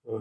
हे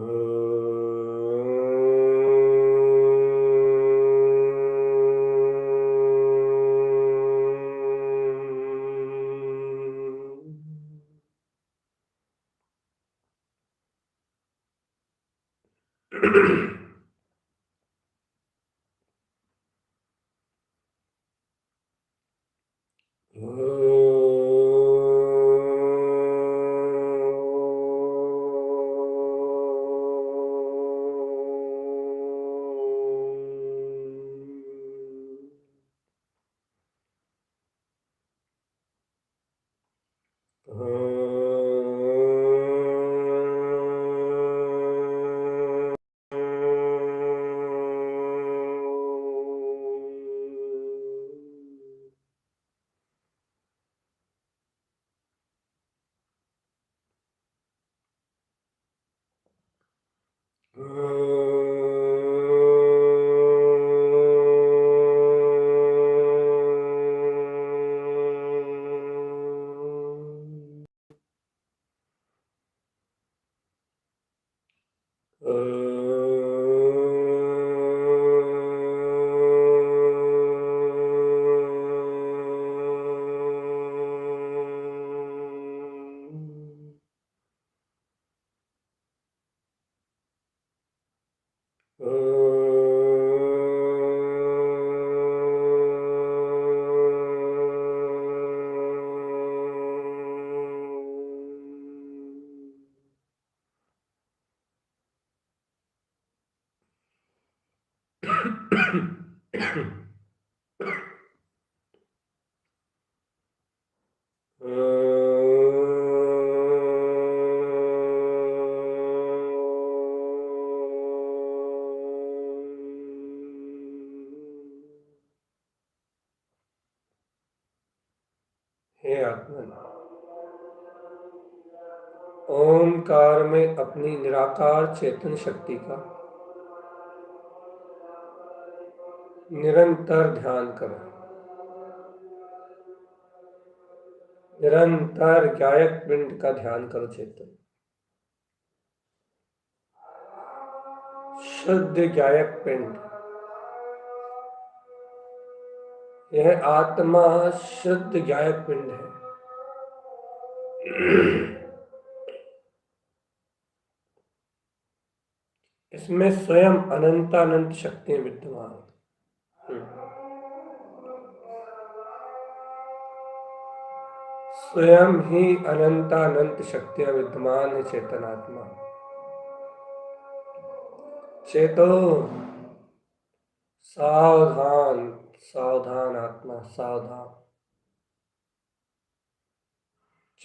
आत्मन, ओमकार में अपनी निराकार चेतन शक्ति का निरंतर ध्यान करो। निरंतर गायक पिंड का ध्यान करो। चेतन शुद्ध गायक पिंड, यह आत्मा शुद्ध गायक पिंड है। इसमें स्वयं अनंतानंत शक्तियां विद्यमान हैं। स्वयं ही अनंतानंत शक्तियां विद्यमान है। चेतन आत्मा, चेतो, सावधान, सावधान आत्मा, सावधान।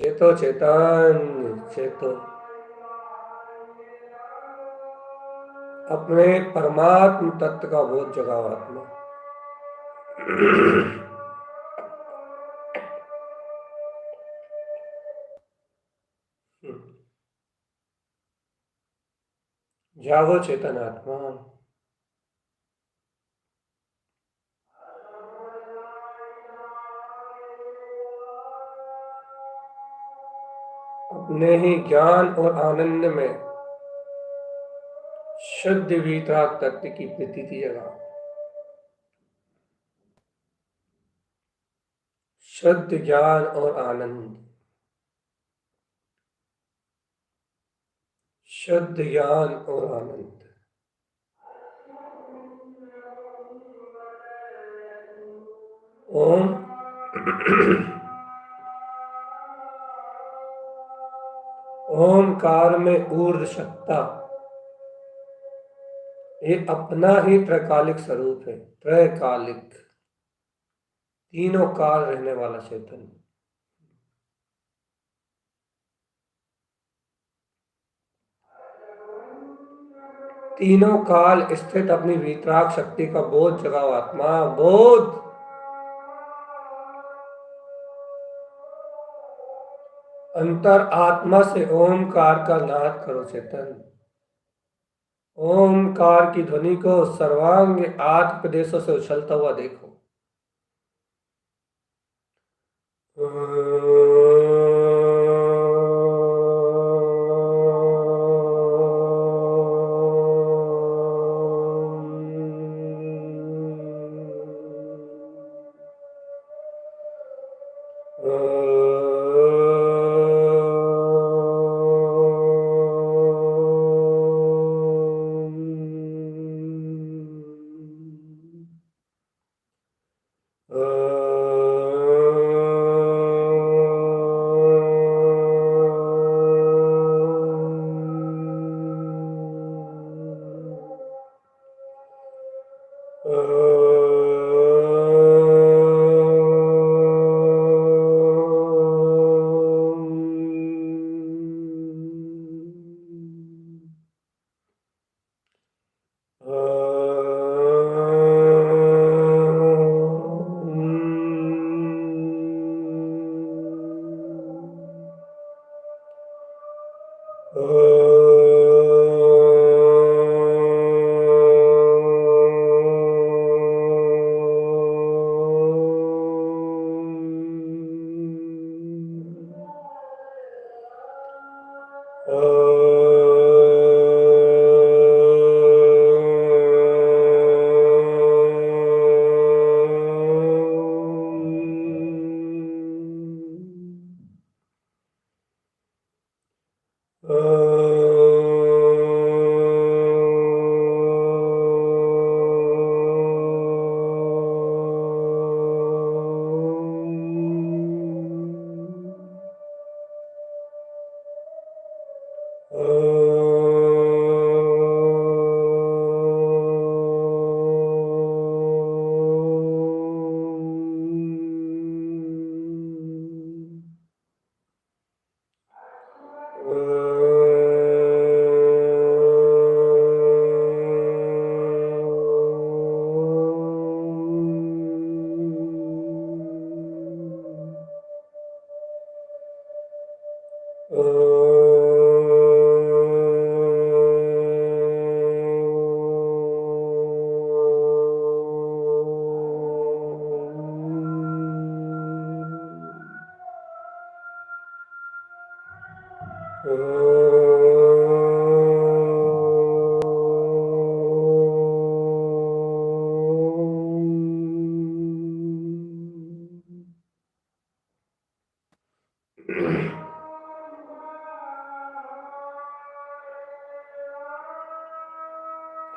चेतो चेतन, चेतो, अपने परमात्म तत्व का बोध जगाओ आत्मा। जागो चेतन आत्मा। अपने ही ज्ञान और आनंद में शुद्ध वीतराग तत्व की प्रतीति जगाओ। शुद्ध ज्ञान और आनंद, शुद्ध ज्ञान और आनंद। ओम ओमकार में ऊर्ध्व सत्ता, ये अपना ही त्रैकालिक स्वरूप है। त्रैकालिक, तीनों काल रहने वाला चेतन। तीनों काल स्थित अपनी वीतराग शक्ति का बोध जगाओ आत्मा। बोध, अंतर आत्मा से ओमकार का नाद करो चेतन। ओमकार की ध्वनि को सर्वांग आठ प्रदेशों से उछलता हुआ देखो।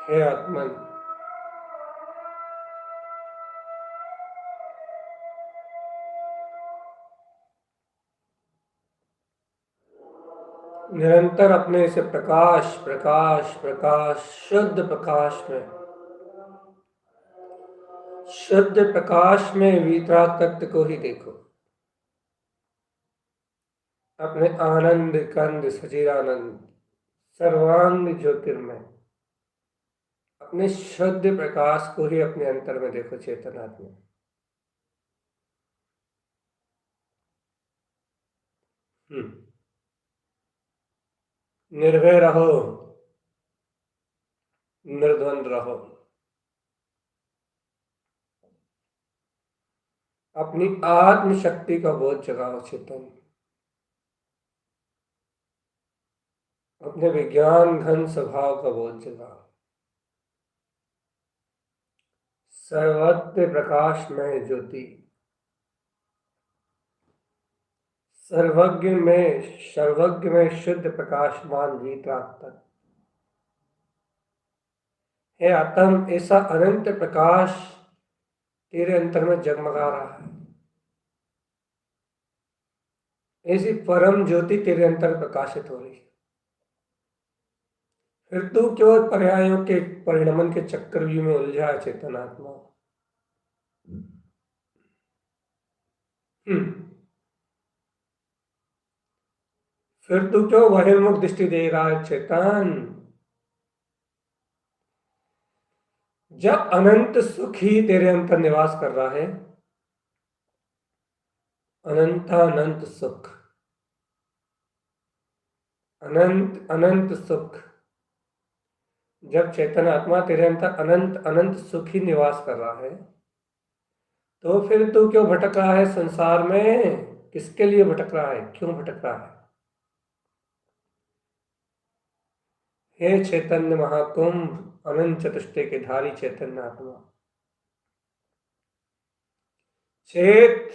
हे आत्मन, निरंतर अपने से प्रकाश प्रकाश प्रकाश शुद्ध प्रकाश में वीतराग तत्व को ही देखो। अपने आनंद कंद सचिदानंद सर्वांग ज्योतिर्मय अपने शुद्ध प्रकाश को ही अपने अंतर में देखो। चेतनात्मा निर्भय रहो, निर्द्वंद रहो, अपनी आत्म शक्ति का बोध जगाओ। चेतन अपने विज्ञान घन स्वभाव का बोध जगाओ। सर्वत्र प्रकाश में ज्योति, सर्वज्ञ में शुद्ध प्रकाशमान वीतराग। हे आत्म, ऐसा अनंत प्रकाश तेरे अंतर में जगमगा रहा है। ऐसी परम ज्योति तेरे अंतर प्रकाशित हो रही है। फिर तू क्यों पर्यायों के परिणमन के चक्रव्यूह में उलझा है? चेतनात्मा फिर तू क्यों बहिर्मुख दृष्टि दे रहा है? चेतन, जब अनंत सुख ही तेरे अंतर निवास कर रहा है, अनंत सुख, अनंत अनंत सुख, जब चेतन आत्मा तेरे अंतर अनंत अनंत सुख ही निवास कर रहा है, तो फिर तू क्यों भटक रहा है संसार में? किसके लिए भटक रहा है? क्यों भटक रहा है? हे चैतन्य महाकुंभ, अनंत चतुष्टय के धारी चैतन्य आत्मा, चेत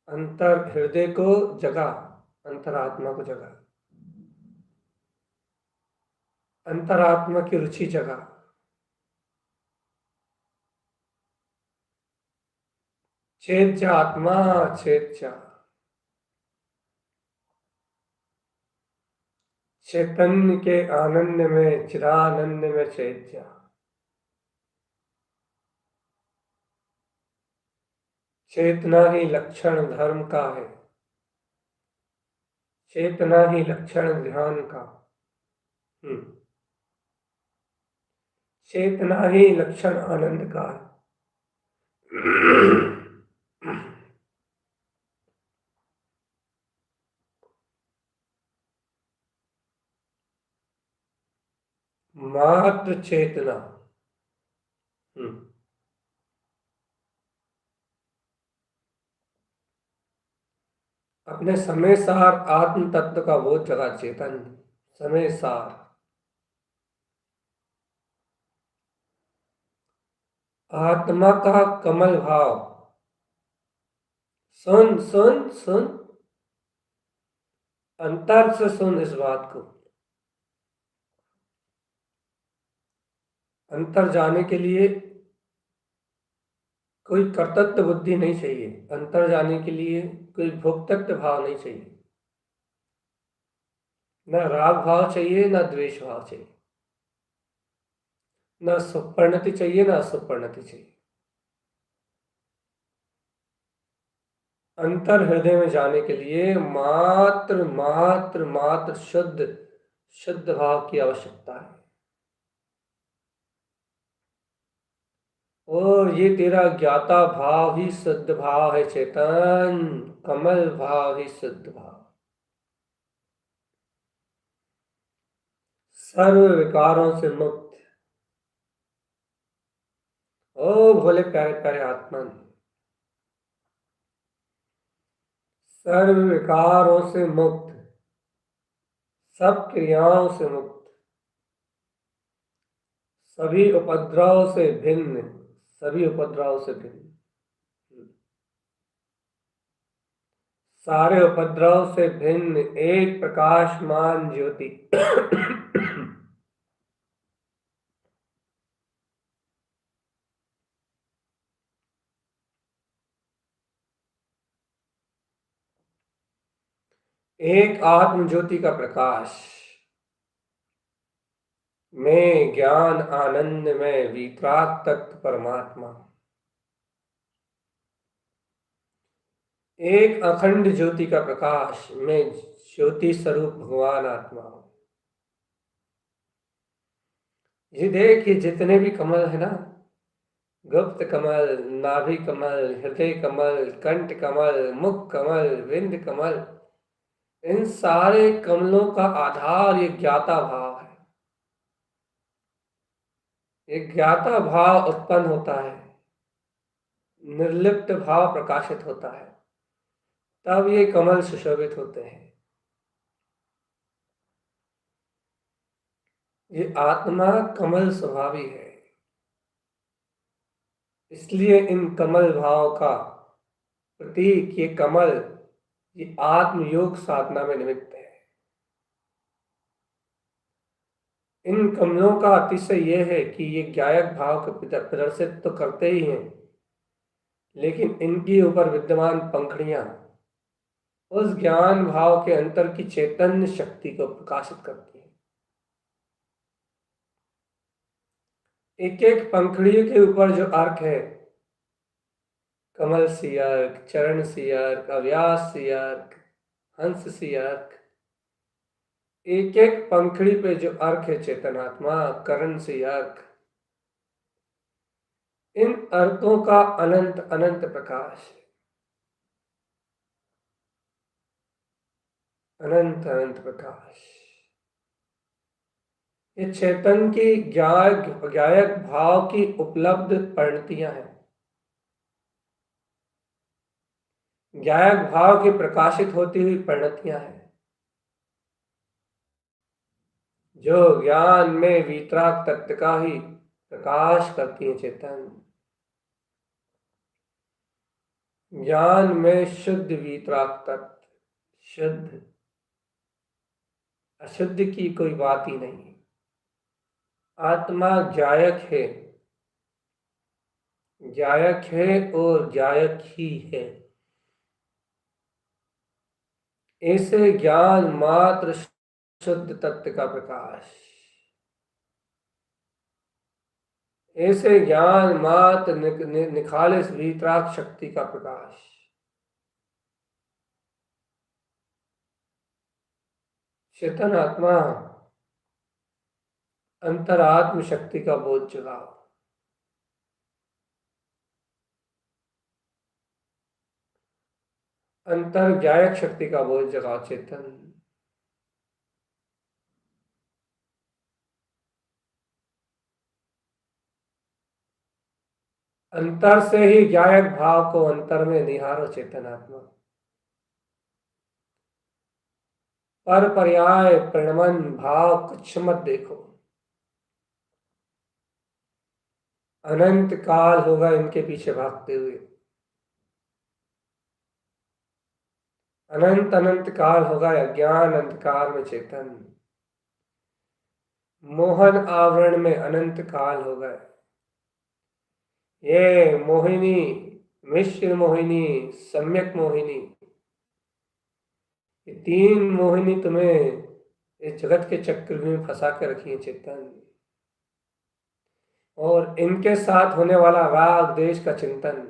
अंतर हृदय को जगा, अंतरात्मा को जगा, अंतरात्मा की रुचि जगा। चेत जा आत्मा, चेत जा। चैतन्य के आनंद में, चिदानंद में चेत जा। चेतना ही लक्षण धर्म का है, चेतना ही लक्षण ध्यान का। चेतना ही लक्षण आनंद का है। मात्र चेतना। अपने समय सार आत्म तत्व का बोध जगा। चेतन समय सार आत्मा का कमल भाव। सुन सुन सुन, अंतर से सुन इस बात को। अंतर जाने के लिए कोई कर्तव्य बुद्धि नहीं चाहिए, अंतर जाने के लिए कोई भोक्तृत्व भाव नहीं चाहिए, न राग भाव चाहिए, न द्वेष भाव चाहिए, न सुपरिणति चाहिए, न असुपरिणति चाहिए। अंतर हृदय में जाने के लिए मात्र मात्र मात्र शुद्ध शुद्ध भाव की आवश्यकता है। और ये तेरा ज्ञाता भाव ही शुद्ध भाव है। चेतन कमल भाव ही शुद्ध भाव, सर्व विकारों से मुक्त। ओ भोले प्यारे प्यारे आत्मन, सर्व विकारों से मुक्त, सब क्रियाओं से मुक्त, सभी उपद्रव से भिन्न, सभी उपद्रव से भिन्न, सारे उपद्रव से भिन्न एक प्रकाशमान ज्योति। एक आत्म ज्योति का प्रकाश में ज्ञान आनंद में वितराग तत्व परमात्मा, एक अखंड ज्योति का प्रकाश में ज्योति स्वरूप भगवान आत्मा। ये देखिए जितने भी कमल है ना, गुप्त कमल, नाभि कमल, हृदय कमल, कंठ कमल, मुख कमल, विंद कमल, इन सारे कमलों का आधार ये ज्ञाता भाव है। ये ज्ञाता भाव उत्पन्न होता है, निर्लिप्त भाव प्रकाशित होता है, तब ये कमल सुशोभित होते हैं। ये आत्मा कमल स्वभावी है, इसलिए इन कमल भाव का प्रतीक ये कमल, ये आत्मयोग साधना में निमित्त है। इन कमलों का अतिशय यह है कि ये ज्ञायक भाव को प्रदर्शित तो करते ही हैं, लेकिन इनके ऊपर विद्यमान पंखुड़ियां उस ज्ञान भाव के अंतर की चैतन्य शक्ति को प्रकाशित करती हैं। एक एक पंखुड़ी के ऊपर जो अर्क है, कमल सी अर्क, चरण सी अर्क, अव्यास सी अर्क, हंस सी अर्क, एक एक पंखुड़ी पे जो अर्क है चेतनात्मा, करण सी अर्क, इन अर्कों का अनंत अनंत प्रकाश है, अनंत अनंत प्रकाश। ये चेतन की ज्ञायक भाव की उपलब्ध परिणतियां हैं, ज्ञायक भाव की प्रकाशित होती हुई परिणतियां हैं, जो ज्ञान में वीतराग तत्व का ही प्रकाश करती है। चेतन ज्ञान में शुद्ध वीतराग तत्व, शुद्ध, अशुद्ध की कोई बात ही नहीं। आत्मा ज्ञायक है, ज्ञायक है और ज्ञायक ही है। ऐसे ज्ञान मात्र शुद्ध तत्व का प्रकाश, ऐसे ज्ञान मात्र निखालिस वीतराग शक्ति का प्रकाश, चेतन आत्मा अंतरात्म शक्ति का बोध जगाओ। अंतर ज्ञायक शक्ति का बोध जगाओ। चेतन अंतर से ही ज्ञायक भाव को अंतर में निहारो। चेतन आत्मा पर पर्याय प्रणमन भाव कुछ मत देखो। अनंत काल होगा इनके पीछे भागते हुए, अनंत अनंत काल होगा अज्ञान अंधकार में चेतन, मोहन आवरण में अनंत काल हो गए। ये मोहिनी, मिश्र मोहिनी, सम्यक मोहिनी, ये तीन मोहिनी तुम्हें इस जगत के चक्र में फंसा के रखी है। चेतन और इनके साथ होने वाला राग देश का चिंतन,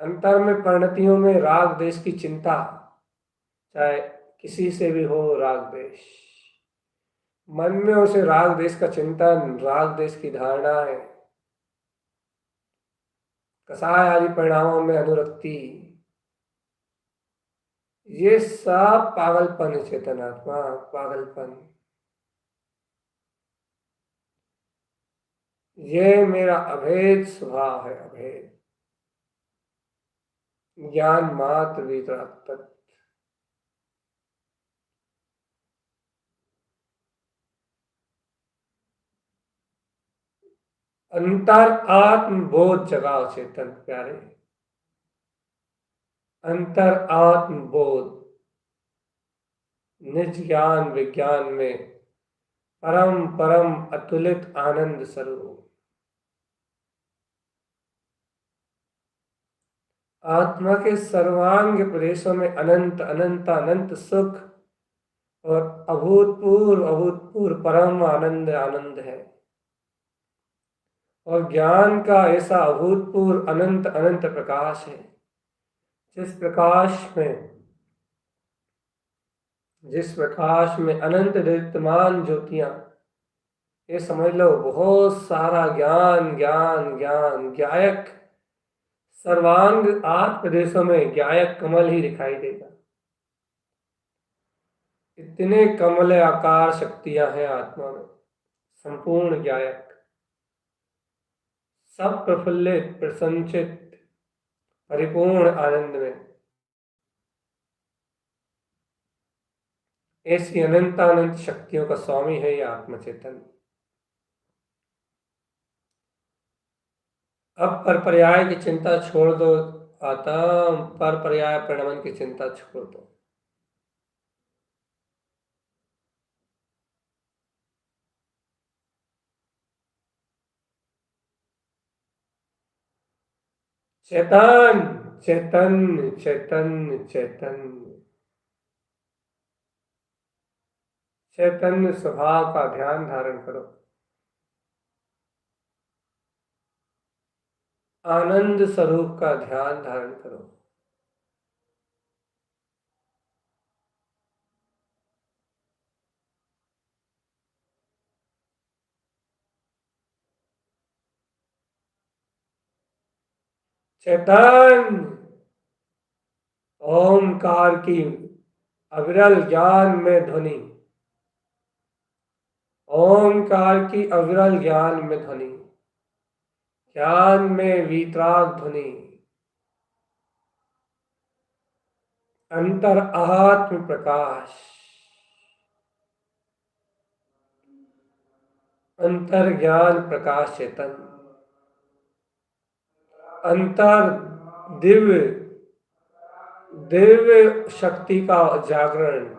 अंतर में परिणतियों में राग देश की चिंता, चाहे किसी से भी हो राग देश, मन में उसे राग देश का चिंतन, राग देश की धारणा है, कसाय आदि परिणामों में अनुरक्ति, ये सब पागलपन है। चेतनात्मा पागलपन, ये मेरा अभेद स्वभाव है, अभेद ज्ञान मात्र वितराग तत्व। अंतर आत्म बोध जगाओ। चेतन प्यारे, अंतर आत्म बोध, निज ज्ञान विज्ञान में परम परम अतुलित आनंद स्वरूप, आत्मा के सर्वांग प्रदेशों में अनंत अनंत अनंत सुख और अभूतपूर्व अभूतपूर्व परम आनंद आनंद है। और ज्ञान का ऐसा अभूतपूर्व अनंत अनंत प्रकाश है, जिस प्रकाश में अनंत दीप्तमान ज्योतियां, ये समझ लो बहुत सारा ज्ञान ज्ञान ज्ञान ज्ञायक सर्वांग 8 प्रदेशों में ज्ञायक कमल ही दिखाई देगा। इतने कमल आकार शक्तियां हैं आत्मा में, संपूर्ण ज्ञायक, सब प्रफुल्लित प्रसन्नचित परिपूर्ण आनंद में। ऐसी अनंत अनंत शक्तियों का स्वामी है यह आत्मचेतन। अब पर पर्याय की चिंता छोड़ दो आता, पर पर्याय प्रणमन की चिंता छोड़ दो। चेतन चेतन चैतन्य चैतन्य चैतन्य स्वभाव का ध्यान धारण करो। आनंद स्वरूप का ध्यान धारण करो। चैतन्य ओमकार की अविरल ज्ञान में ध्वनि, ओमकार की अविरल ज्ञान में ध्वनि, ज्ञान में वीतराग ध्वनि, अंतर आत्म प्रकाश, अंतर ज्ञान प्रकाश चेतन, अंतर दिव्य दिव्य शक्ति का जागरण।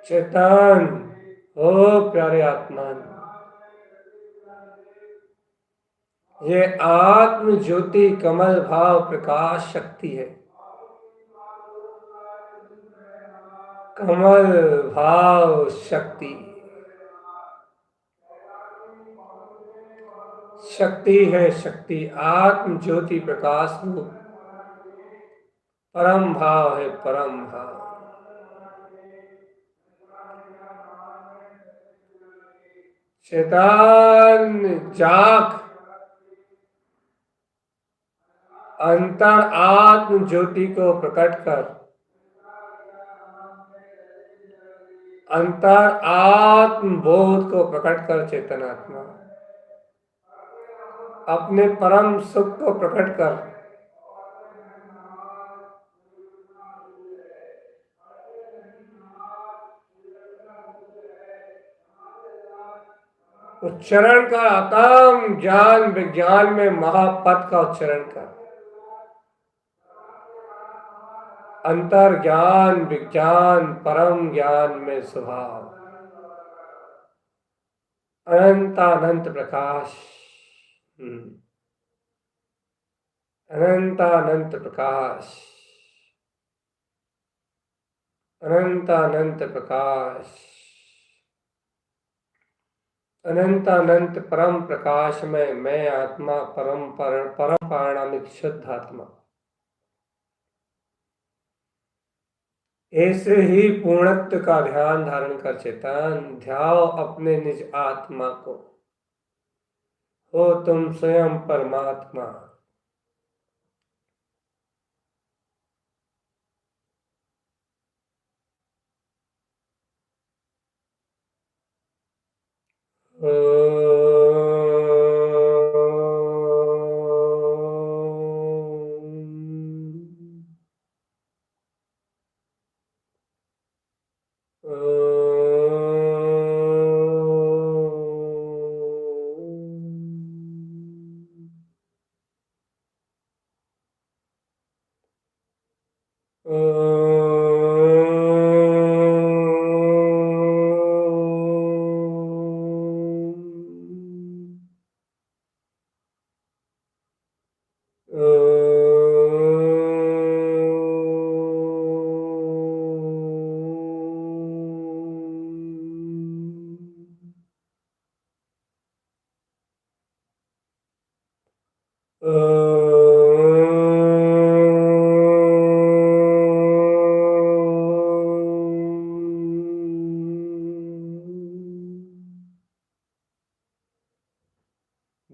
चेतन ओ प्यारे आत्मा, ये आत्म ज्योति कमल भाव प्रकाश शक्ति है। कमल भाव शक्ति, शक्ति है शक्ति, आत्म ज्योति प्रकाश रूप परम भाव है, परम भाव। चेतन जाग, अंतर आत्म ज्योति को प्रकट कर, अंतर आत्म बोध को प्रकट कर। चेतन आत्मा अपने परम सुख को प्रकट कर। उच्चारण कर, आत्म ज्ञान विज्ञान में महापद का उच्चारण कर। अंतर ज्ञान विज्ञान परम ज्ञान में स्वभाव, अनंत अनंत प्रकाश, अनंत अनंत प्रकाश, अनंत अनंत प्रकाश, अनंत अनंत परम प्रकाश में मैं आत्मा परम पारणामिक शुद्ध आत्मा। ऐसे ही पूर्णत्व का ध्यान धारण कर चेतन, ध्याओ अपने निज आत्मा को, हो तुम स्वयं परमात्मा।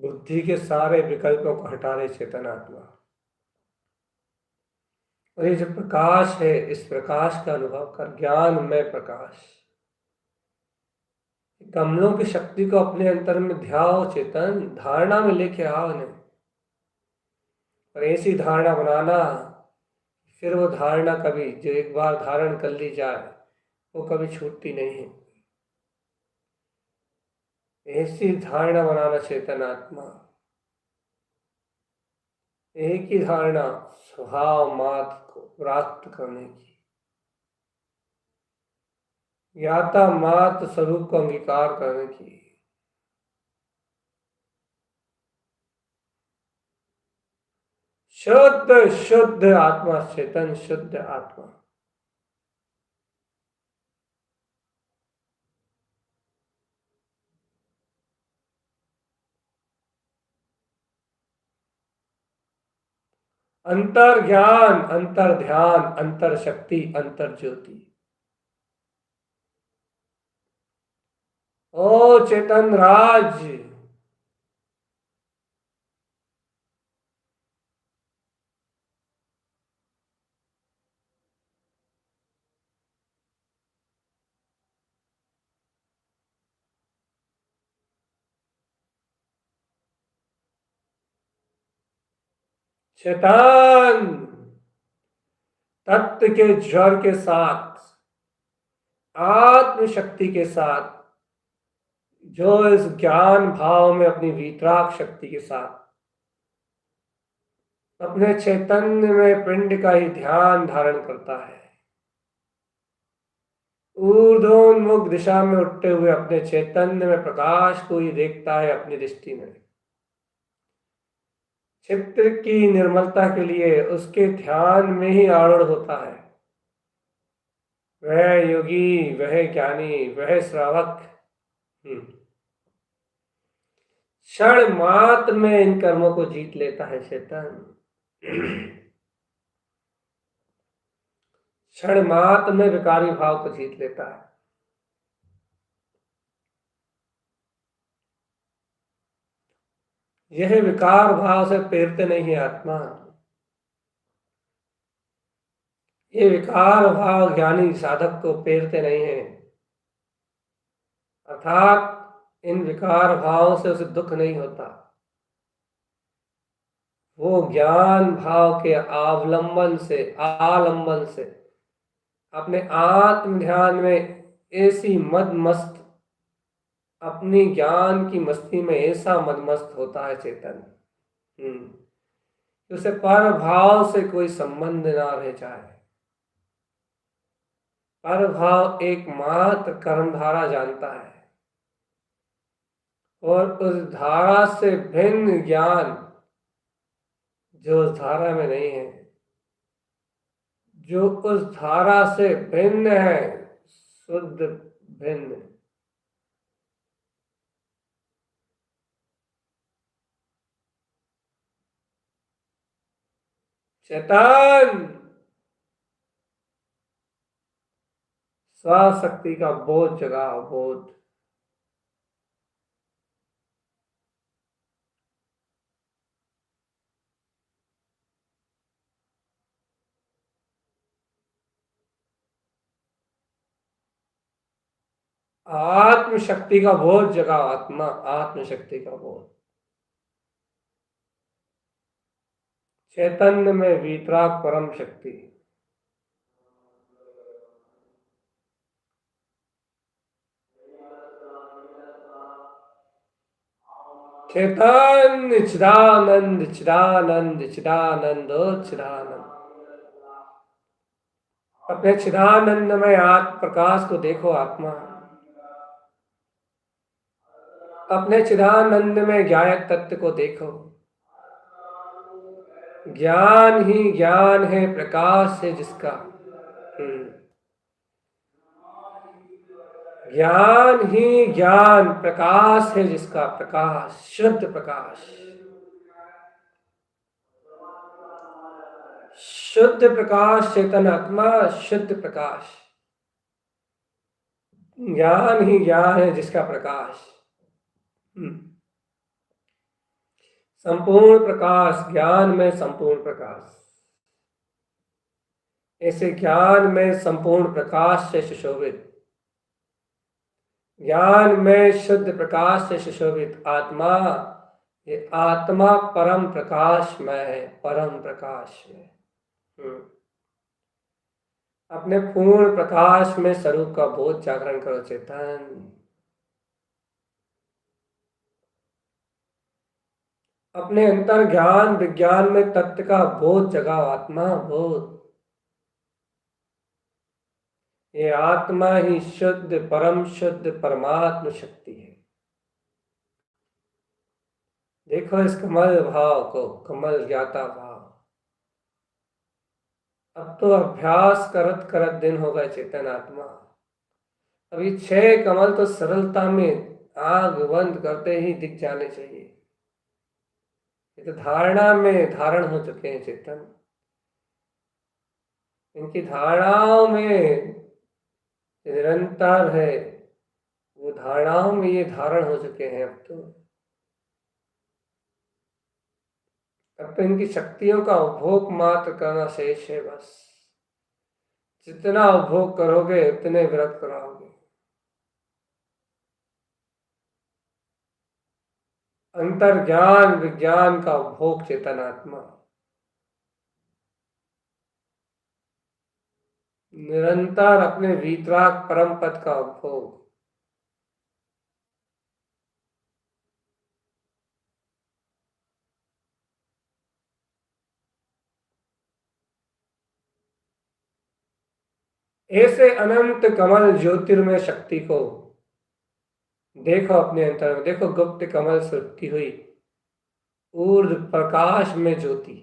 बुद्धि के सारे विकल्पों को हटा रहे चेतन आत्मा। और ये जो प्रकाश है, इस प्रकाश का अनुभव कर, ज्ञान में प्रकाश, कमलों की शक्ति को अपने अंतर में ध्याओ चेतन, धारणा में लेके आओ इन्हें। और ऐसी धारणा बनाना, फिर वो धारणा कभी, जो एक बार धारण कर ली जाए, वो कभी छूटती नहीं है। ऐसी धारणा बनाना चेतन आत्मा, एक ही धारणा स्वभाव मात्र को प्राप्त करने की, ज्ञाता मात्र स्वरूप को अंगीकार करने की। शुद्ध शुद्ध आत्मा चेतन, शुद्ध आत्मा। अंतर ज्ञान, अंतर ध्यान, अंतर शक्ति, अंतर ज्योति। ओ चेतन राज, चेतन तत्व के ज्वर के साथ, आत्म शक्ति के साथ, जो इस ज्ञान भाव में अपनी वीतराग शक्ति के साथ अपने चैतन्य में पिंड का ही ध्यान धारण करता है, ऊर्ध्वोन्मुख दिशा में उठते हुए अपने चैतन्य में प्रकाश को ही देखता है अपनी दृष्टि में। चित्त की निर्मलता के लिए उसके ध्यान में ही आरूढ़ होता है वह योगी, वह ज्ञानी, वह श्रावक। क्षण मात्र में इन कर्मों को जीत लेता है चेतन। क्षण मात्र में विकारी भाव को जीत लेता है। यह विकार भाव से प्रेरित नहीं है आत्मा। ये विकार भाव ज्ञानी साधक को प्रेरित नहीं है, अर्थात इन विकार भाव से उसे दुख नहीं होता। वो ज्ञान भाव के अवलंबन से, आलंबन से अपने आत्म ध्यान में ऐसी मद मस्त, अपनी ज्ञान की मस्ती में ऐसा मदमस्त होता है चेतन, उसे पर भाव से कोई संबंध ना रह जाए। पर भाव एकमात्र कर्मधारा जानता है, और उस धारा से भिन्न ज्ञान जो उस धारा में नहीं है, जो उस धारा से भिन्न है, शुद्ध भिन्न। चेतन स्वशक्ति का बोध जगाओ, बोध। आत्म शक्ति का बोध जगाओ, आत्मा आत्म शक्ति का बोध। चैतन्य में वीतराग परम शक्ति। चैतन्य चिदानंद चिदानंद चिदानंद चिदानंद। अपने चिदानंद में आत्म प्रकाश को देखो आत्मा। अपने चिदानंद में ज्ञायक तत्व को देखो। ज्ञान ही ज्ञान है, प्रकाश है जिसका। ज्ञान ही ज्ञान प्रकाश है जिसका, प्रकाश शुद्ध प्रकाश। शुद्ध प्रकाश चेतन आत्मा, शुद्ध प्रकाश। ज्ञान ही ज्ञान है जिसका प्रकाश। संपूर्ण प्रकाश, ज्ञान में संपूर्ण प्रकाश। ऐसे ज्ञान में संपूर्ण प्रकाश से सुशोभित, ज्ञान में शुद्ध प्रकाश से सुशोभित आत्मा, ये आत्मा परम प्रकाश में है, परम प्रकाश में। अपने पूर्ण प्रकाश में स्वरूप का बोध जागरण करो चेतन। अपने अंतर ज्ञान विज्ञान में तत्व का बोध जगाओ आत्मा, बोध। ये आत्मा ही शुद्ध परम शुद्ध परमात्म शक्ति है। देखो इस कमल भाव को, कमल ज्ञाता भाव। अब तो अभ्यास करत करत दिन हो गए चेतन आत्मा। अभी 6 कमल तो सरलता में आग बंद करते ही दिख जाने चाहिए। ये तो धारणा में धारण हो चुके हैं चेतन। इनकी धारणाओं में निरंतर है, वो धारणाओं में ये धारण हो चुके हैं। अब तो इनकी शक्तियों का उपभोग मात्र करना शेष है बस। जितना उपभोग करोगे उतने विरक्त रहोगे। अंतर ज्ञान विज्ञान का उपभोग चेतन आत्मा, निरंतर अपने वीतराग परम पद का उपभोग। ऐसे अनंत कमल ज्योतिर्मय शक्ति को देखो अपने अंतर में। देखो गुप्त कमल सुरती हुई ऊर्ध्व प्रकाश में ज्योति,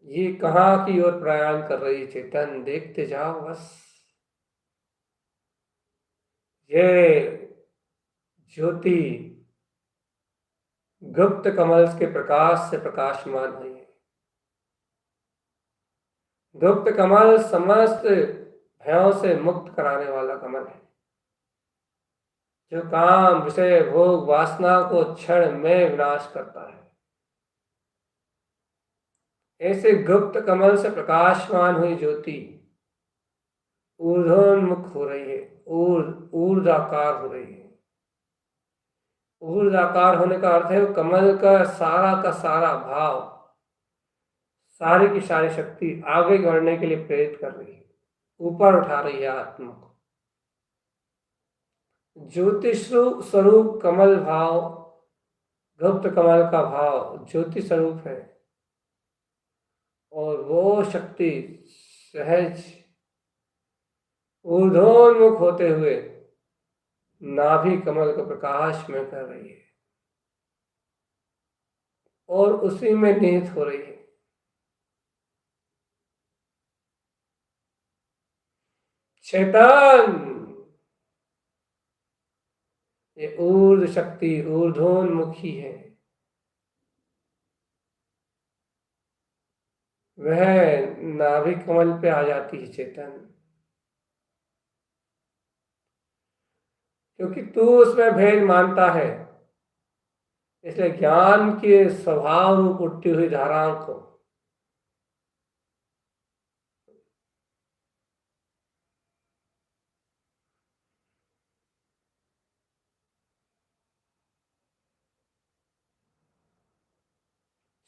ये कहाँ की ओर प्रयाण कर रही है चेतन, देखते जाओ बस। ये ज्योति गुप्त कमल के प्रकाश से प्रकाशमान हुई है। गुप्त कमल समस्त भयों से मुक्त कराने वाला कमल है, जो काम विषय भोग वासना को क्षण में विनाश करता है। ऐसे गुप्त कमल से प्रकाशमान हुई ज्योति ऊर्ध्वोन्मुख हो रही है, ऊर्ध्वाकार हो रही है। ऊर्ध्वाकार होने का अर्थ है वो कमल का सारा भाव, सारी की सारी शक्ति आगे बढ़ने के लिए प्रेरित कर रही है, ऊपर उठा रही है आत्मा को। ज्योतिष स्वरूप कमल भाव, गुप्त कमल का भाव ज्योति स्वरूप है, और वो शक्ति सहज ऊर्ध्वोन्मुख होते हुए नाभि कमल को प्रकाश में कर रही है और उसी में निहित हो रही है। चेतन, ये ऊर्ध्व शक्ति ऊर्ध्वोन्मुखी है, वह नाभि कमल पे आ जाती है चेतन, क्योंकि तू उसमें भेद मानता है। इसलिए ज्ञान के स्वभाव रूप उठती हुई धाराओं को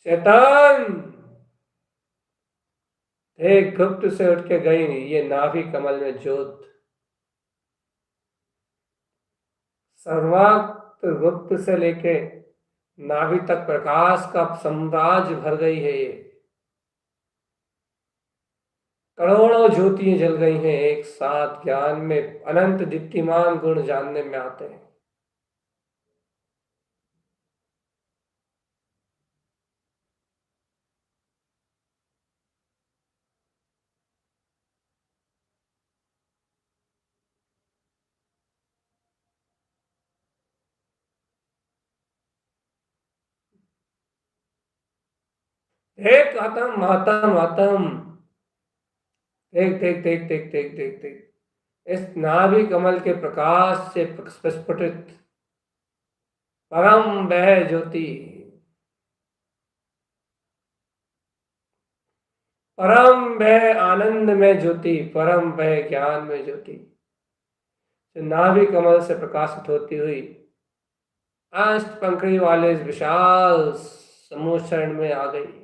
चेतन एक गुप्त से उठ के गई, ये नाभि कमल में ज्योत सर्वात गुप्त से लेके नाभि तक प्रकाश का साम्राज्य भर गई है। ये करोड़ों ज्योतियां जल गई हैं एक साथ, ज्ञान में अनंत दीप्तिमान गुण जानने में आते हैं। देख आतम आतम आतम, देख देख देख देख देख देख देख इस नाभि कमल के प्रकाश से प्रस्फुटित परम वह ज्योति, परम वह आनंद में ज्योति, परम वह ज्ञान में ज्योति जो नाभि कमल से प्रकाशित होती हुई अष्ट पंखड़ी वाले इस विशाल समूचरण में आ गई।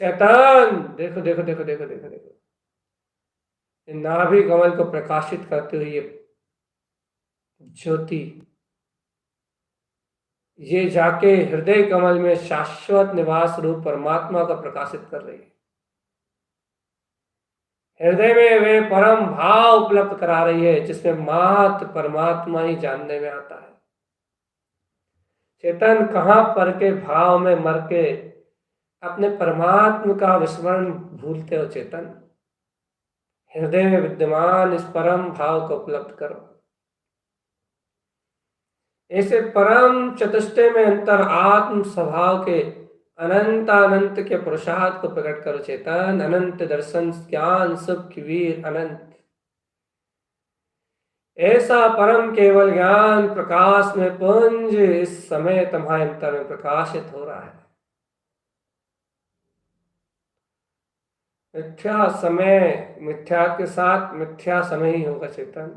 शैतान देखो देखो देखो देखो देखो देखो, नाभि कमल को प्रकाशित करते हुए ये ज्योति, ये जाके हृदय कमल में शाश्वत निवास रूप परमात्मा का प्रकाशित कर रही है। हृदय में वे परम भाव उपलब्ध करा रही है जिसमें मात्र परमात्मा ही जानने में आता है। चेतन कहाँ पर के भाव में मर के अपने परमात्मा का विस्मरण भूलते हो। चेतन हृदय में विद्यमान इस परम भाव को उपलब्ध करो। ऐसे परम चतुष्टय में अंतर आत्म स्वभाव के अनंत अनंत के पुरुषार्थ को प्रकट करो। चेतन अनंत दर्शन ज्ञान सुख वीर अनंत, ऐसा परम केवल ज्ञान प्रकाश में पुंज इस समय तुम्हारे अंतर में प्रकाशित हो रहा है। मिथ्या समय, मिथ्या के साथ मिथ्या समय ही होगा। चेतन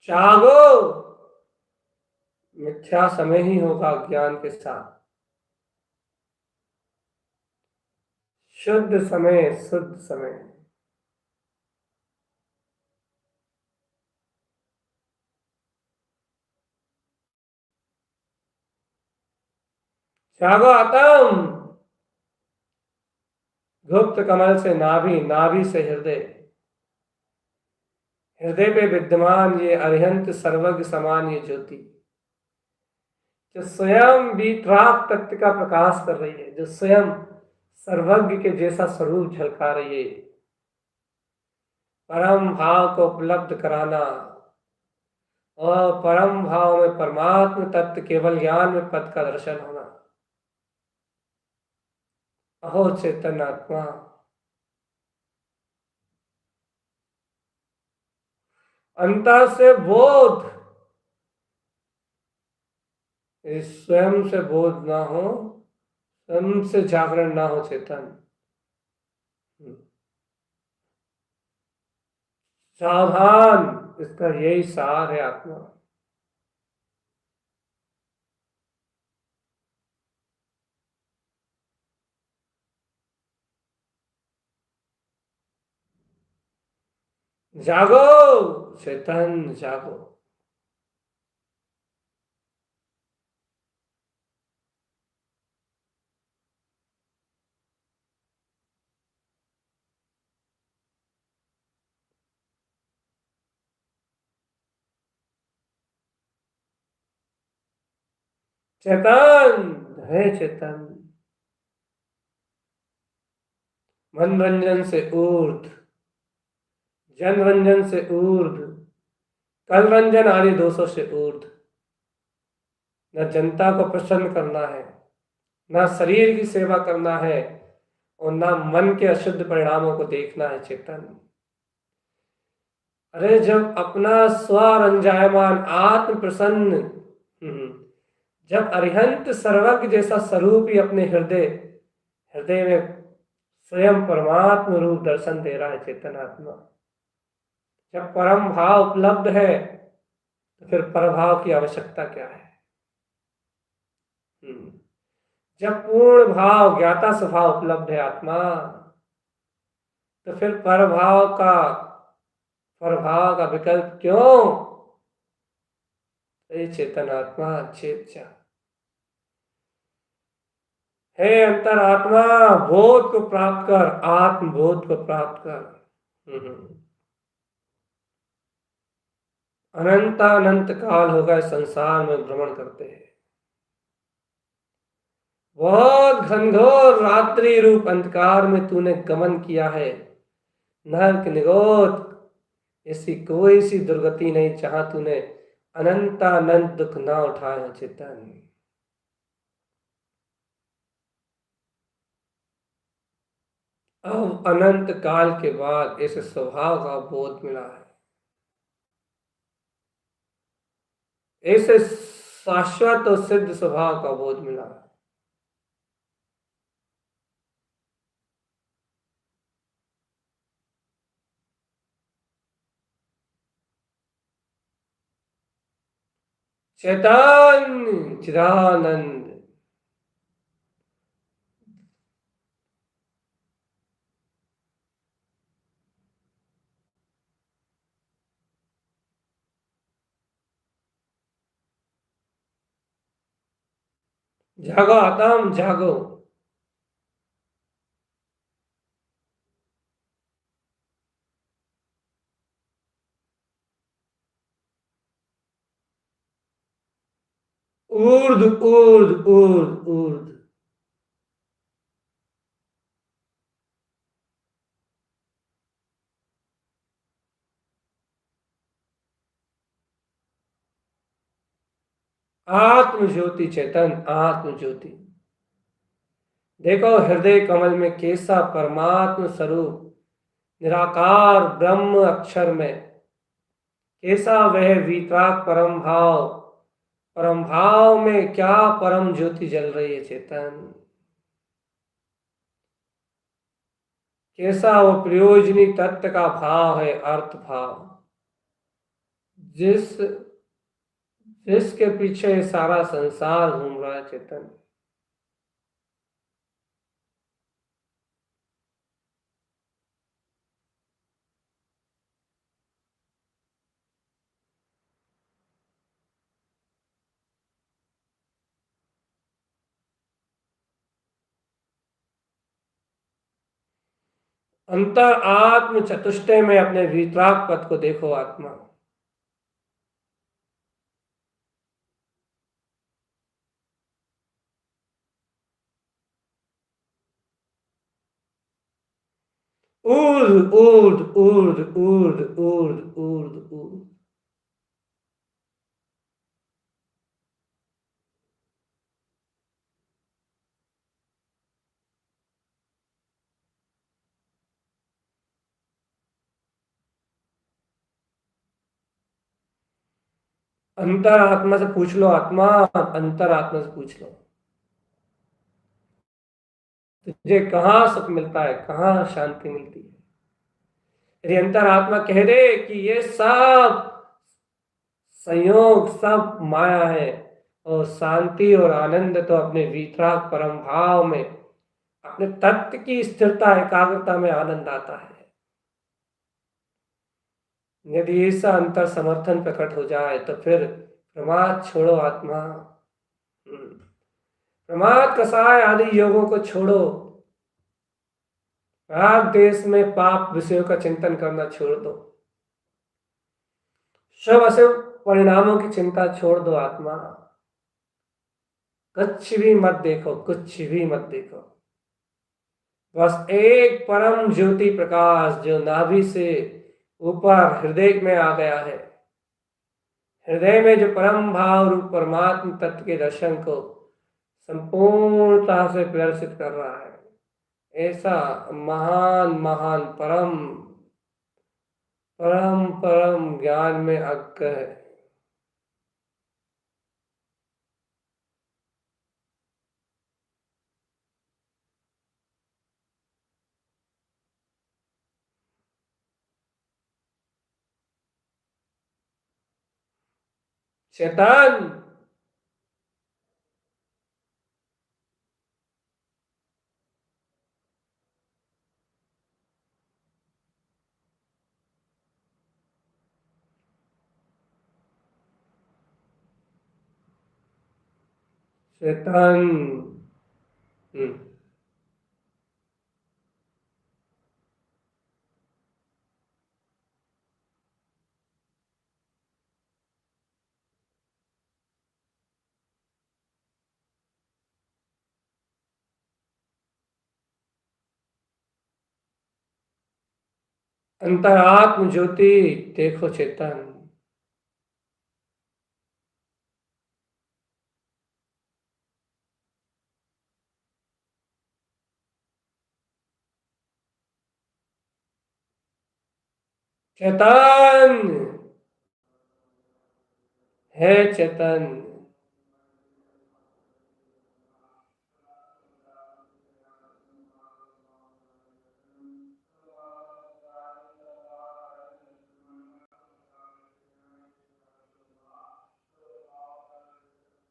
जागो, मिथ्या समय ही होगा ज्ञान के साथ। शुद्ध समय, शुद्ध समय। जागो आतम, गुप्त कमल से नाभि, नाभि से हृदय, हृदय पे विद्यमान ये अरिहंत सर्वज्ञ समान ये ज्योति जो स्वयं वीतराग तत्व का प्रकाश कर रही है, जो स्वयं सर्वज्ञ के जैसा स्वरूप झलका रही है। परम भाव को उपलब्ध कराना और परम भाव में परमात्म तत्व केवल ज्ञान में पद का दर्शन होना। अहो चेतन आत्मा, अंतर से बोध, स्वयं से बोध ना हो, स्वयं से जागरण ना हो। चेतन सावधान, इसका यही सार है आत्मा। जागो चेतन, जागो। चेतन है, चेतन मनोरंजन से ऊर्ध, जनरंजन से ऊर्ध, कल रंजन आदि दोषों से ऊर्ध। न जनता को प्रसन्न करना है, ना शरीर की सेवा करना है और ना मन के अशुद्ध परिणामों को देखना है चेतन। अरे जब अपना स्वरंजायमान आत्म प्रसन्न, जब अरिहंत सर्वज्ञ जैसा स्वरूप ही अपने हृदय हृदय में स्वयं परमात्म रूप दर्शन दे रहा है चेतन आत्मा, जब परम भाव उपलब्ध है तो फिर परभाव की आवश्यकता क्या है। जब पूर्ण भाव ज्ञाता स्वभाव उपलब्ध है आत्मा, तो फिर परभाव का विकल्प क्यों। चेतन आत्मा चेत जा, हे अंतरात्मा बोध को प्राप्त कर, आत्मबोध को प्राप्त कर। अनंत काल हो गए संसार में भ्रमण करते हैं, बहुत घनघोर रात्रि रूप अंधकार में तूने गमन किया है। नरक निगोद ऐसी कोई सी दुर्गति नहीं जहां तूने अनंत दुख ना उठाए हो चेतन। अब अनंत काल के बाद ऐसे स्वभाव का बोध मिला है, ऐसे शाश्वत और सिद्ध स्वभाव का बोध मिला है। चैतन्य चिदानंद जागो आत्म जागो। ऊर्ध ऊर्ध ऊर्ध ऊर्ध आत्म ज्योति चेतन आत्म ज्योति। देखो हृदय कमल में कैसा परमात्म स्वरूप निराकार ब्रह्म अक्षर में कैसा वह वीतराग परम भाव में क्या परम ज्योति जल रही है चेतन। कैसा वो प्रयोजनी तत्व का भाव है, अर्थ भाव, जिसके पीछे सारा संसार घूम रहा है चेतन। अंतर आत्म चतुष्टय में अपने वितराग पद को देखो आत्मा। ऊर्ध ऊर्ध ऊर्ध ऊर्ध ऊर्ध ऊर्ध ऊर्ध। अंतर आत्मा से पूछ लो आत्मा, अंतर आत्मा से पूछ लो तुझे कहाँ सुख मिलता है, कहाँ शांति मिलती है। यदि अंतर आत्मा कह दे कि ये सब संयोग सब माया है और शांति और आनंद तो अपने वितराग परम भाव में अपने तत्व की स्थिरता एकाग्रता में आनंद आता है। यदि ऐसा अंतर समर्थन प्रकट हो जाए तो फिर प्रमाद छोड़ो आत्मा, प्रमाद कसाय आदि योगों को छोड़ो, राग देश में पाप विषयों का चिंतन करना छोड़ दो, शुभ अशुभ परिणामों की चिंता छोड़ दो आत्मा। कुछ भी मत देखो, कुछ भी मत देखो, बस एक परम ज्योति प्रकाश जो नाभि से ऊपर हृदय में आ गया है। हृदय में जो परम भाव रूप परमात्म तत्व के दर्शन को संपूर्णता से प्रदर्शित कर रहा है। ऐसा महान महान परम परम परम ज्ञान में अज्ञ है। शैतान शैतान हम्म, अंतरात्म ज्योति देखो चेतन। चेतन है चेतन।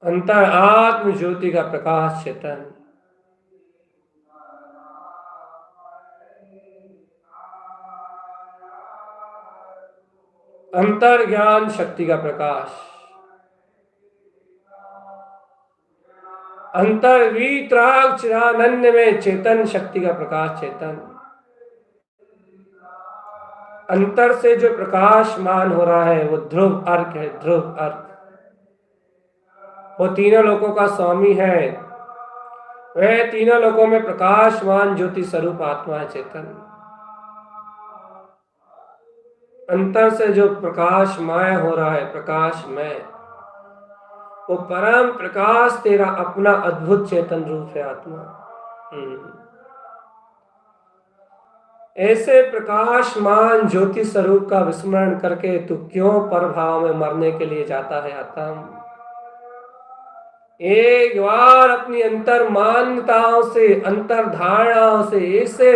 अंतर आत्म ज्योति का प्रकाश चेतन। अंतर ज्ञान शक्ति का प्रकाश। अंतर वीतराग चिदानंद में चेतन शक्ति का प्रकाश चेतन। अंतर से जो प्रकाशमान हो रहा है वो ध्रुव अर्क है। ध्रुव अर्क वो तीनों लोकों का स्वामी है। वह तीनों लोकों में प्रकाशमान ज्योति स्वरूप आत्मा है चेतन। अंतर से जो प्रकाशमय हो रहा है प्रकाशमय वो परम प्रकाश तेरा अपना अद्भुत चेतन रूप है आत्मा। ऐसे प्रकाशमान ज्योति स्वरूप का विस्मरण करके तू क्यों परभाव में मरने के लिए जाता है आत्मा। एक बार अपनी अंतर मान्यताओं से अंतर धारणाओं से ऐसे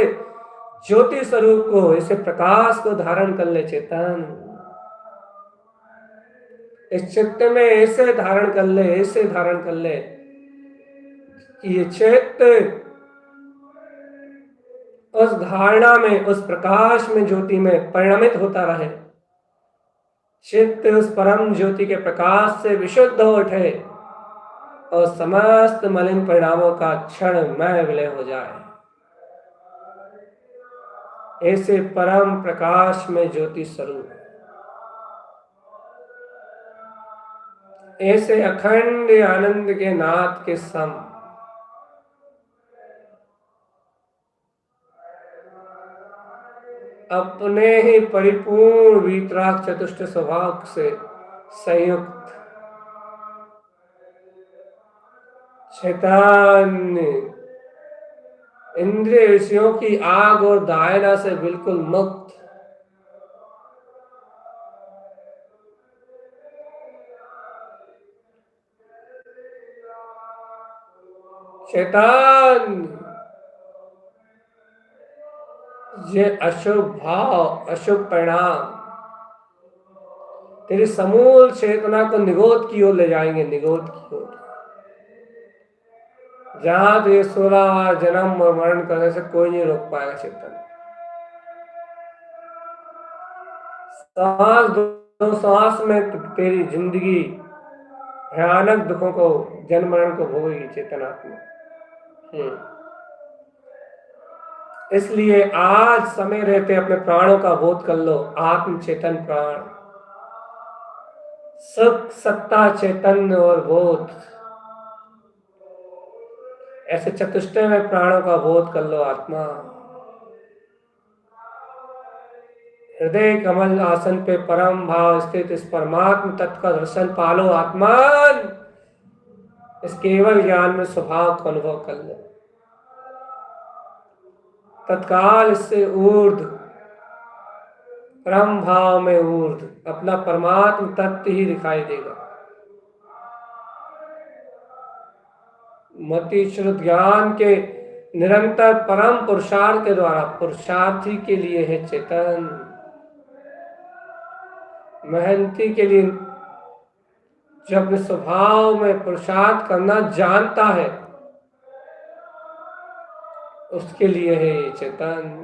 ज्योति स्वरूप को ऐसे प्रकाश को धारण कर ले चेतन। इस चित्त में ऐसे धारण कर ले ऐसे धारण कर ले कि ये चित्त उस धारणा में उस प्रकाश में ज्योति में परिणमित होता रहे। चित्त उस परम ज्योति के प्रकाश से विशुद्ध हो उठे और समस्त मलिन परिणामों का क्षण में विलय हो जाए। ऐसे परम प्रकाश में ज्योति स्वरूप ऐसे अखंड आनंद के नाथ के सम अपने ही परिपूर्ण वीतराग चतुष्ट स्वभाव से संयुक्त चैतन्य इंद्रिय विषयों की आग और दायरा से बिल्कुल मुक्त चैतन्य ये अशुभ भाव अशुभ परिणाम तेरी समूल चेतना को निगोद की ओर ले जाएंगे। निगोद की ओर जहां तो ये 16 बार जन्म और मरण करने से कोई नहीं रोक पाएगा चेतन। सांस दो सांस में तेरी जिंदगी भयानक दुखों को जन्म मरण को भोगेगी चेतनात्मा। इसलिए आज समय रहते अपने प्राणों का बोध कर लो। आत्म चेतन प्राण सुख सत्ता चैतन्य और बोध ऐसे चतुष्टय में प्राणों का बोध कर लो आत्मा। हृदय कमल आसन पे परम भाव स्थित इस परमात्म तत्व का दर्शन पालो आत्मान। इस केवल ज्ञान में स्वभाव को अनुभव कर ले, तत्काल इससे ऊर्ध, परम भाव में ऊर्ध अपना परमात्म तत्व ही दिखाई देगा। मति श्रुत ज्ञान के निरंतर परम पुरुषार्थ के द्वारा पुरुषार्थी के लिए है चेतन, मेहनती के लिए जो अपने स्वभाव में पुरुषार्थ करना जानता है उसके लिए है ये चेतन।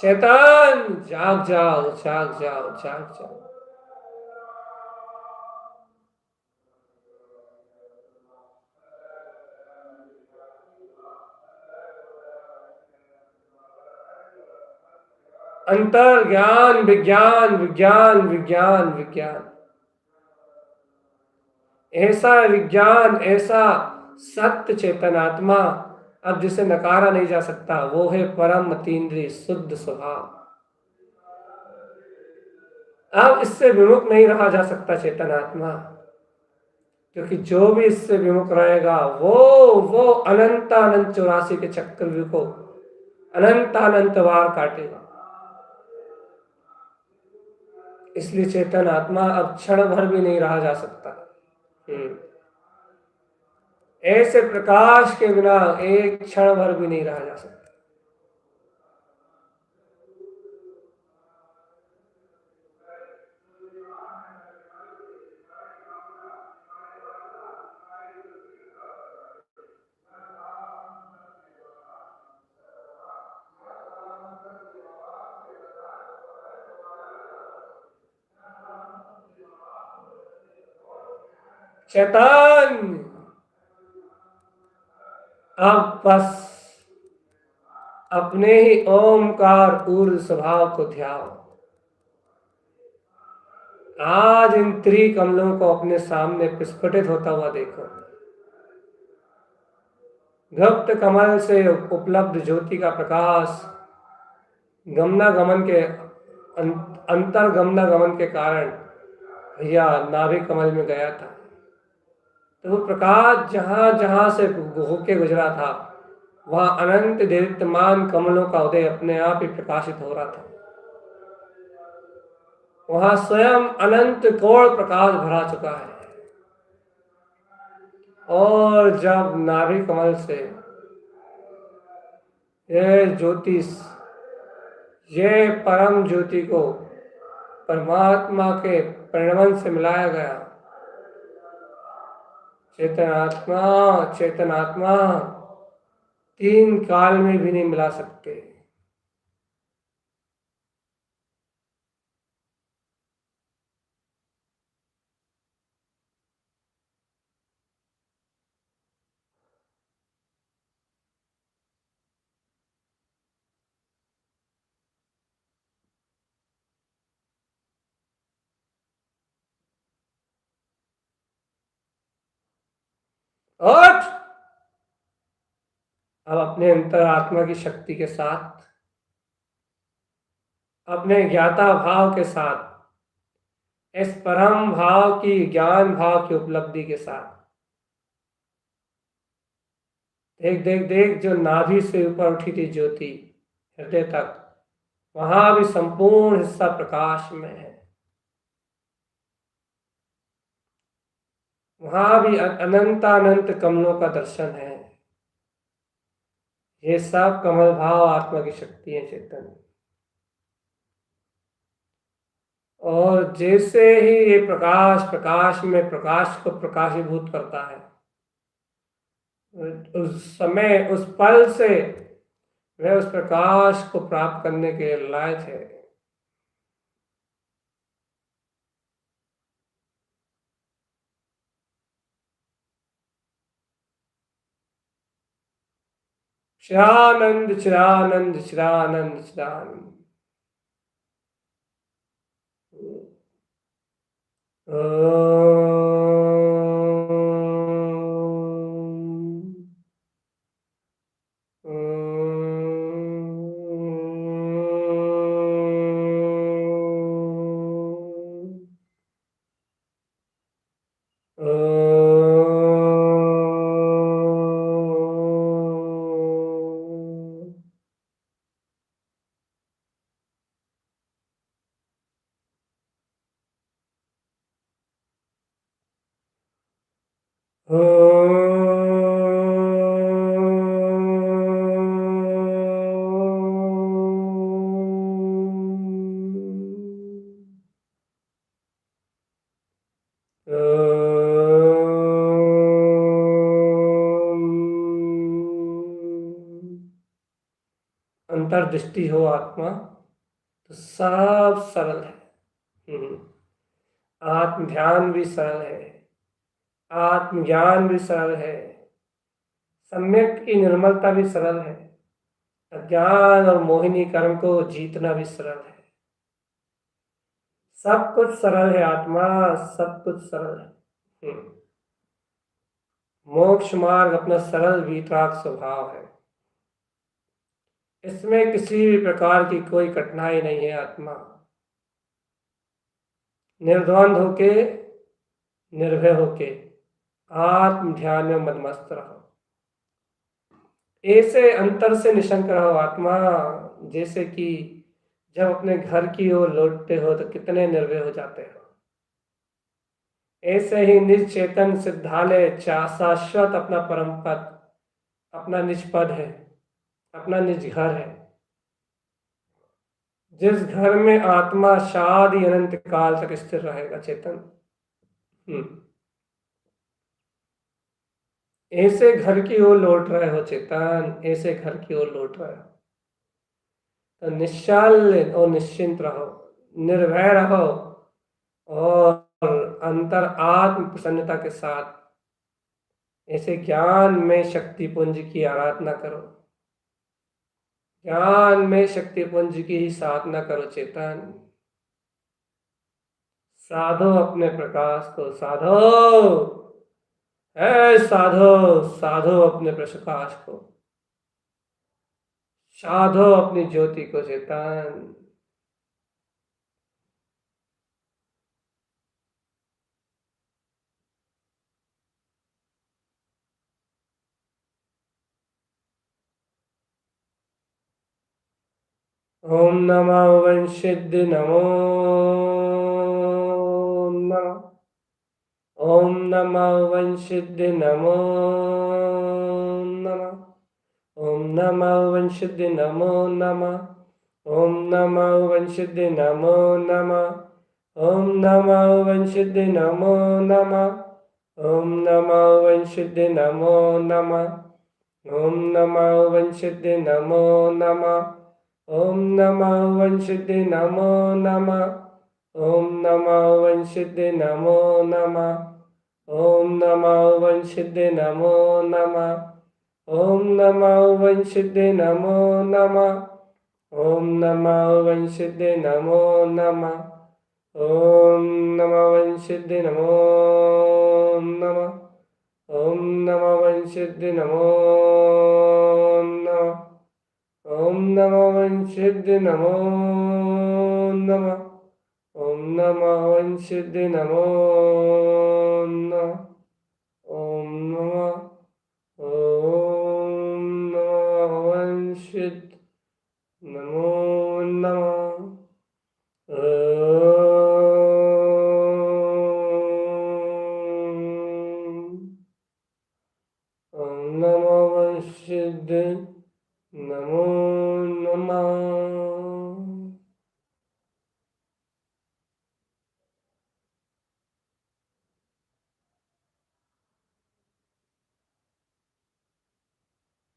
चेतन जाग जाओ, जाग जाओ, जाग जाओ। अंतर ज्ञान, विज्ञान, विज्ञान, विज्ञान, विज्ञान, ऐसा विज्ञान, ऐसा सत्य चेतन आत्मा अब जिसे नकारा नहीं जा सकता, वो है परम अतीन्द्रिय शुद्ध स्वभाव। अब इससे विमुख नहीं रहा जा सकता चेतन आत्मा, क्योंकि जो भी इससे विमुख रहेगा वो अनंत अनंत 84 के चक्रव्यूह को अनंत अनंत बार काटेगा। इसलिए चेतन आत्मा अब क्षण भर भी नहीं रहा जा सकता। ऐसे प्रकाश के बिना एक क्षण भर भी नहीं रहा जा सकता। चेतन अब बस अपने ही ओमकार ऊर्ध स्वभाव को ध्याओ। आज इन त्रिकमलों को अपने सामने विस्फुटित होता हुआ देखो। गुप्त कमल से उपलब्ध ज्योति का प्रकाश गमनागमन के अंतर गमनागमन के कारण भैया नाभि कमल में गया था, तो वो प्रकाश जहां जहां से होके गुजरा था वहां अनंत दीप्तमान कमलों का उदय अपने आप ही प्रकाशित हो रहा था। वहां स्वयं अनंत कोण प्रकाश भरा चुका है। और जब नाभि कमल से ये ज्योतिष, ये परम ज्योति को परमात्मा के परिणमन से मिलाया गया, चेतन आत्मा 3 काल में भी नहीं मिला सकते। और अब अपने अंतर आत्मा की शक्ति के साथ, अपने ज्ञाता भाव के साथ, इस परम भाव की ज्ञान भाव की उपलब्धि के साथ देख देख देख, जो नाभि से ऊपर उठी थी ज्योति हृदय तक, वहां भी संपूर्ण हिस्सा प्रकाश में है। वहां भी अनंत कमलों का दर्शन है। ये सब कमल भाव आत्मा की शक्ति है चेतन। और जैसे ही ये प्रकाश में प्रकाश को प्रकाशीभूत करता है, उस समय उस पल से वह उस प्रकाश को प्राप्त करने के लायक है। चिरानंद चिरानंद चिरानंद चिरानंद। अंतर्दृष्टि हो आत्मा तो सब सरल है। आत्म ध्यान भी सरल है, आत्मज्ञान भी सरल है, सम्यक की निर्मलता भी सरल है, अज्ञान और मोहिनी कर्म को जीतना भी सरल है। सब कुछ सरल है आत्मा, सब कुछ सरल है। मोक्ष मार्ग अपना सरल वीतराग स्वभाव है, इसमें किसी भी प्रकार की कोई कठिनाई नहीं है। आत्मा निर्द्वंद होके, निर्भय होके आत्म ध्यान में मदमस्त रहो, ऐसे अंतर से निशंक रहो आत्मा, जैसे कि जब अपने घर की ओर लौटते हो तो कितने निर्भय हो जाते हो। ऐसे ही निज चेतन सिद्धालय शाश्वत अपना परम पद, अपना निज पद है, अपना निज घर है, जिस घर में आत्मा शादी अनंत काल तक स्थिर रहेगा। चेतन ऐसे घर की ओर लौट रहे हो चेतन, ऐसे घर की ओर लौट रहे हो तो निश्चल और निश्चिंत रहो, निर्भय रहो और अंतर आत्म प्रसन्नता के साथ ऐसे ज्ञान में शक्ति पुंज की आराधना करो, ज्ञान में शक्ति पुंज की ही साधना करो। चेतन साधो अपने प्रकाश को, साधो है, साधो साधो अपने प्रकाश को, साधो अपनी ज्योति को। चेतन ओम नमः वंशिद्ध नमो नमः, ओम नमः वंशिद्ध नमो नमः, ओम नमः वंशिद्ध नमो नमः, ओम नमः वंशिद्ध नमो नमः, ओम नमः वंशिद्ध नमो नमः, ओम नमः वंशिद्ध नमो नमः, ओम नमः वंशिद्ध नमो नमः, ओम नमः वंशिद्ध नमो नमः, ओम नमः वंशिद्ध नमो नमः, ओम नमः वंशिद्ध नमो नमः, ओम नमः वंशिद्ध नमो नमः, ओम नमः वंशिद्ध नमो नमः, ओम नमः वंशिद्ध नमो नमः, ओम नमः वंशिद्ध नमो नमः, ओम नमः वंशिद्ध नमो नमः, ओम नमः वंशिद्ध नमो नमः, ओम नमः वंशिद्ध नमो नमः, ओम नमः वंशिद्ध नमो नमः।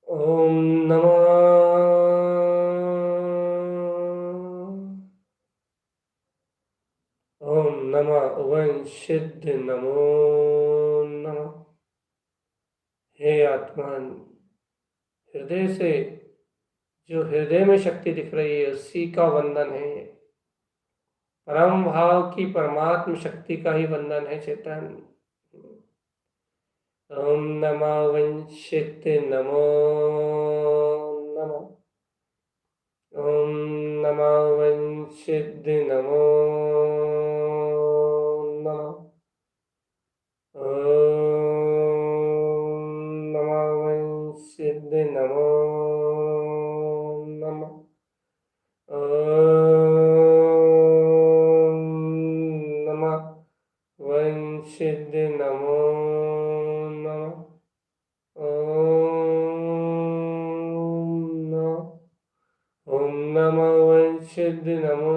ओम नमः ओम नमः वंशिद्ध नमो नमः। हे आत्मन, हृदय से जो हृदय में शक्ति दिख रही है उसी का वंदन है, परम भाव की परमात्म शक्ति का ही वंदन है। चेतन ओम नमः वंशिद्ध नमो नमः, ओम नमः वंशिद्ध नमो नमः, ओम नमः वंशिद्ध नमो नमः, ओम नमः वंशिद्ध नमो नमः, ओम नमः वंशिद्ध नमो,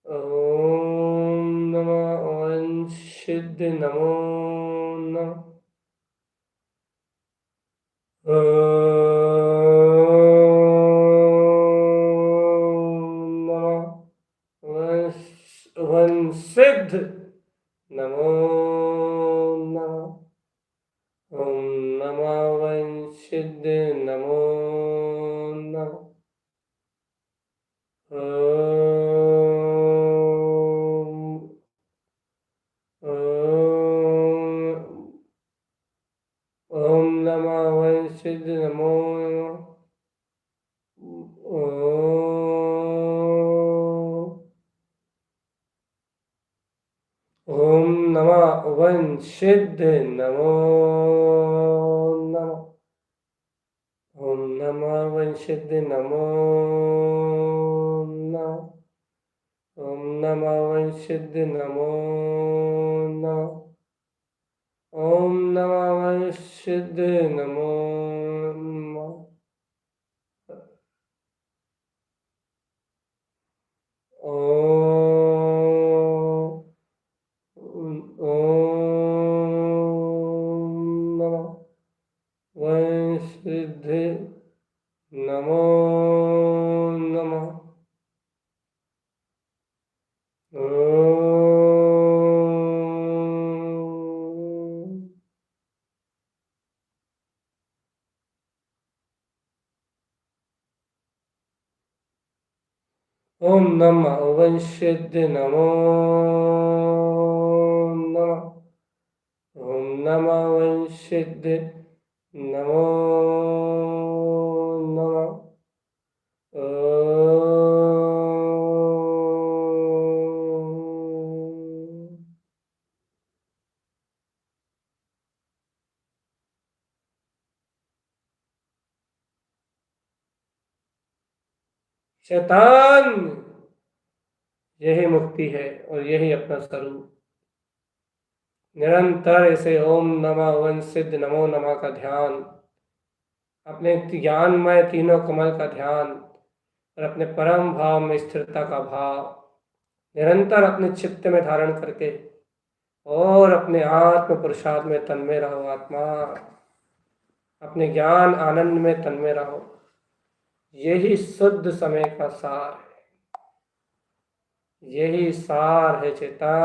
ओम नमः वंशिद्ध नमो नमः। नमो वंशिद्ध नमो नमः ओम नमः वंशिद्ध नमो ओम नमः वंशिद्ध नमो नमः ओम नमः वंशिद्ध नमो नमः ओम नमः वंशिद्ध नमो नमः ओम नमः वंशिद्ध नमो नमः ओम नमः वंशिद्ध नमो नमः ओम नमः वंशिद्ध नमो नमः ओम नमः वंशिद्ध नमो नमः शैतान, यही मुक्ति है और यही अपना स्वरूप। निरंतर ऐसे ओम नमः वंशिद्ध नमो नमः का ध्यान, अपने ज्ञानमय तीनों कमल का ध्यान और अपने परम भाव में स्थिरता का भाव निरंतर अपने चित्त में धारण करके और अपने आत्म पुरुषार्थ में तन्मय रहो। आत्मा, अपने ज्ञान आनंद में तन्मय रहो। यही शुद्ध समय का सार है, यही सार है चेतन।